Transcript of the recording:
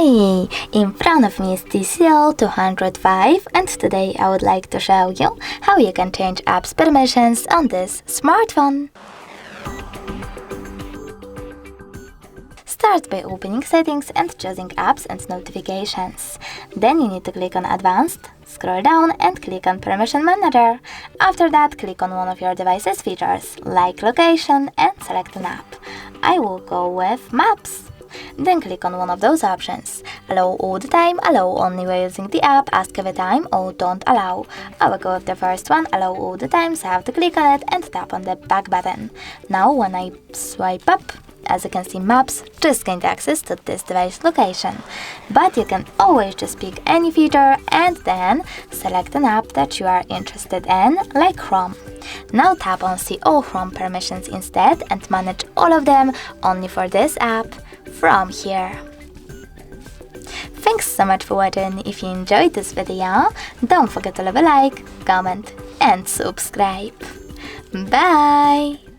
Hey! In front of me is TCL 205 and today I would like to show you how you can change apps permissions on this smartphone. Start by opening Settings and choosing Apps and Notifications. Then you need to click on Advanced, scroll down and click on Permission Manager. After that, click on one of your device's features, like Location, and select an app. I will go with Maps. Then click on one of those options. Allow all the time, allow only while using the app, ask every time, or don't allow. I will go with the first one, allow all the time, so I have to click on it and tap on the back button. Now when I swipe up, as you can see, Maps just gained access to this device location. But you can always just pick any feature and then select an app that you are interested in, like Chrome. Now tap on See All Chrome permissions instead and manage all of them only for this app from here. Thanks so much for watching. If you enjoyed this video, don't forget to leave a like, comment and subscribe. Bye!